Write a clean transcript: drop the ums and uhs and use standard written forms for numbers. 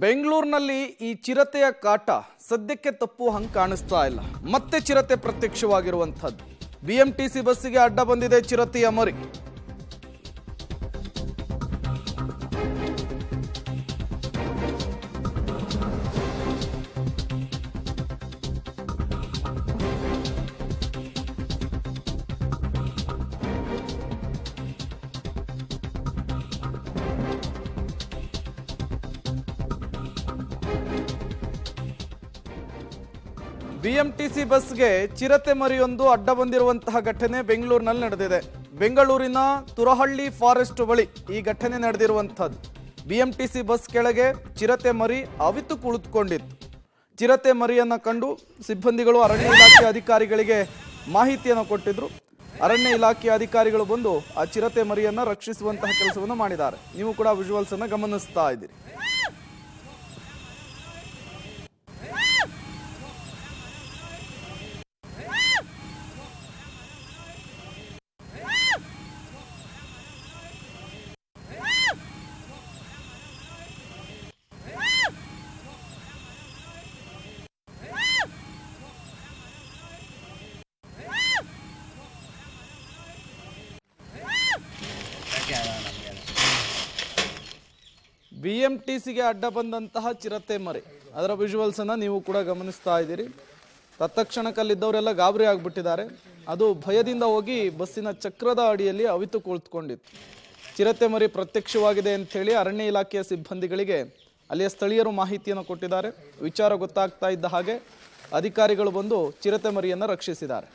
ಬೆಂಗಳೂರಿನಲ್ಲಿ ಈ ಚಿರತೆಯ ಕಾಟ ಸದ್ಯಕ್ಕೆ ತಪ್ಪು ಹಂಗೆ ಕಾಣಿಸ್ತಾ ಇಲ್ಲ. ಮತ್ತೆ ಚಿರತೆ ಪ್ರತ್ಯಕ್ಷವಾಗಿರುವಂಥದ್ದು. ಬಿಎಂಟಿಸಿ ಬಸ್ಸಿಗೆ ಅಡ್ಡ ಬಂದಿದೆ ಚಿರತೆಯ ಮರಿ. ಬಿಎಂಟಿಸಿ ಬಸ್ಗೆ ಚಿರತೆ ಮರಿಯೊಂದು ಅಡ್ಡ ಬಂದಿರುವಂತಹ ಘಟನೆ ಬೆಂಗಳೂರಿನಲ್ಲಿ ನಡೆದಿದೆ. ಬೆಂಗಳೂರಿನ ತುರಹಳ್ಳಿ ಫಾರೆಸ್ಟ್ ಬಳಿ ಈ ಘಟನೆ ನಡೆದಿರುವಂಥದ್ದು. ಬಿಎಂಟಿಸಿ ಬಸ್ ಕೆಳಗೆ ಚಿರತೆ ಮರಿ ಅವಿತು ಕುಳಿತುಕೊಂಡಿತ್ತು. ಚಿರತೆ ಮರಿಯನ್ನು ಕಂಡು ಸಿಬ್ಬಂದಿಗಳು ಅರಣ್ಯ ಇಲಾಖೆ ಅಧಿಕಾರಿಗಳಿಗೆ ಮಾಹಿತಿಯನ್ನು ಕೊಟ್ಟಿದ್ರು. ಅರಣ್ಯ ಇಲಾಖೆ ಅಧಿಕಾರಿಗಳು ಬಂದು ಆ ಚಿರತೆ ಮರಿಯನ್ನು ರಕ್ಷಿಸುವಂತಹ ಕೆಲಸವನ್ನು ಮಾಡಿದ್ದಾರೆ. ನೀವು ಕೂಡ ವಿಜುವಲ್ಸ್ ಅನ್ನು ಗಮನಿಸ್ತಾ ಇದ್ದೀರಿ. ಬಿಎಂಟಿಸಿಗೆ ಅಡ್ಡ ಬಂದಂತಹ ಚಿರತೆ ಮರಿ, ಅದರ ವಿಜುವಲ್ಸ್ ಅನ್ನ ನೀವು ಕೂಡ ಗಮನಿಸ್ತಾ ಇದ್ದೀರಿ. ತತ್ಕ್ಷಣಕ್ಕಲ್ಲಿದ್ದವರೆಲ್ಲ ಗಾಬರಿ ಆಗ್ಬಿಟ್ಟಿದ್ದಾರೆ. ಅದು ಭಯದಿಂದ ಹೋಗಿ ಬಸ್ಸಿನ ಚಕ್ರದ ಅಡಿಯಲ್ಲಿ ಅವಿತು ಕುಳಿತುಕೊಂಡಿತ್ತು. ಚಿರತೆ ಮರಿ ಪ್ರತ್ಯಕ್ಷವಾಗಿದೆ ಅಂತ ಹೇಳಿ ಅರಣ್ಯ ಇಲಾಖೆಯ ಸಿಬ್ಬಂದಿಗಳಿಗೆ ಅಲ್ಲಿಯ ಸ್ಥಳೀಯರು ಮಾಹಿತಿಯನ್ನು ಕೊಟ್ಟಿದ್ದಾರೆ. ವಿಚಾರ ಗೊತ್ತಾಗ್ತಾ ಇದ್ದ ಹಾಗೆ ಅಧಿಕಾರಿಗಳು ಬಂದು ಚಿರತೆ ಮರಿಯನ್ನು ರಕ್ಷಿಸಿದ್ದಾರೆ.